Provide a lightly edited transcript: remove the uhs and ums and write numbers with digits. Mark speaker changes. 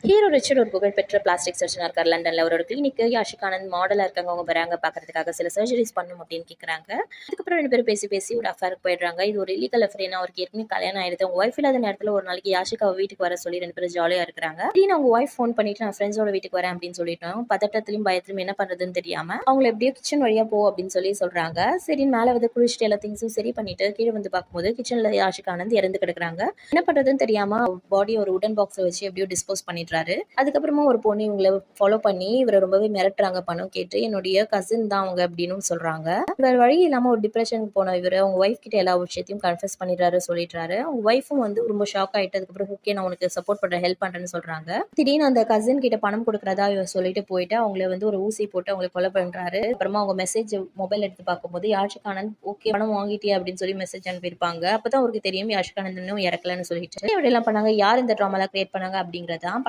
Speaker 1: Hero Richard ஒரு புகழ்பெற்ற plastic சர்ஜனாக இருக்கார் லண்டனில். அவரோட கிளினிக்கு யாஷிக் ஆனந்த் மாடலாக இருக்காங்க. அவங்க வராங்க பார்க்கறதுக்காக, சில சர்ஜரிஸ் பண்ணணும் அப்படின்னு கேட்குறாங்க. அதுக்கப்புறம் 2 பேரும் பேசி பேசி ஒரு அஃபேருக்கு போயிடுறாங்க. இது ஒரு இல்லீகல் அஃபேர். அவருக்கு ஏற்கனவே கல்யாணம் ஆயிடுது. அவங்க ஒய்ஃப் இல்லாத நேரத்தில் ஒரு நாளைக்கு யாஷிக் அவ வீட்டுக்கு வர சொல்லி 2 பேரும் ஜாலியாக இருக்கிறாங்க. திடீர்னு அவங்க ஒய்ஃப் ஃபோன் பண்ணிட்டு நான் ஃப்ரெண்ட்ஸோட வீட்டுக்கு வரேன் அப்படின்னு சொல்லிட்டோம். பதட்டத்திலையும் பயத்திலும் என்ன பண்ணுறதுன்னு தெரியாம அவங்கள எப்படியோ கிச்சன் வழியாக போ அப்படின்னு சொல்லி சொல்கிறாங்க. சரி மேலே வந்து குளிச்சுட்டு எல்லா திங்ஸும் சரி பண்ணிட்டு கீழே வந்து பார்க்கும்போது கிச்சனில் யாஷிக் ஆனந்த் இறந்து கிடக்குறாங்க. என்ன பண்ணுறதுன்னு தெரியாம பாடி ஒரு உடன் பாக்ஸை வச்சு எப்படியோ டிஸ்போஸ் பண்ணிடுறாரு. அதுக்கப்புறமா ஒரு பொண்ணு இவங்கள ஃபாலோ பண்ணி இவரை ரொம்பவே மிரட்டுறாங்க. பணம் கேட்டு என்னுடைய கசின் தான் அவங்க அப்படின்னு சொல்றாங்க. வேற வழி இல்லாம ஒரு டிப்ரெஷனுக்கு போன இவரு அவங்க ஒய்ஃப் கிட்ட எல்லா விஷயத்தையும் கன்ஃபஸ் பண்ணிடுறாரு, சொல்லிடுறாரு. அவங்க ஒய்ஃபும் வந்து ரொம்ப ஷாக் ஆயிட்டு அதுக்கப்புறம் ஓகே நான் உனக்கு சப்போர்ட் பண்றேன், ஹெல்ப் பண்றேன்னு சொல்றாங்க. திடீர்னு அந்த கசின் கிட்ட பணம் கொடுக்கறதா இவர் சொல்லிட்டு போயிட்டு அவங்கள வந்து ஒரு ஊசி போட்டு அவங்களை கொலை பண்றாரு. அப்புறமா அவங்க மெசேஜ் மொபைல் எடுத்து பார்க்கும்போது யாஷிக் ஆனந்த் ஓகே பணம் வாங்கிட்டியா அப்படின்னு சொல்லி மெசேஜ் அனுப்பியிருப்பாங்க. அப்பதான் அவருக்கு தெரியும் யாஷிக் ஆனந்த் இன்னும் இறக்கலன்னு சொல்லிட்டு. இப்படி எல்லாம் பண்ணாங்க. யார் இந்த ட்ராமாலாம் கிரியேட் பண்ணாங்க அப்படிங்கறதான்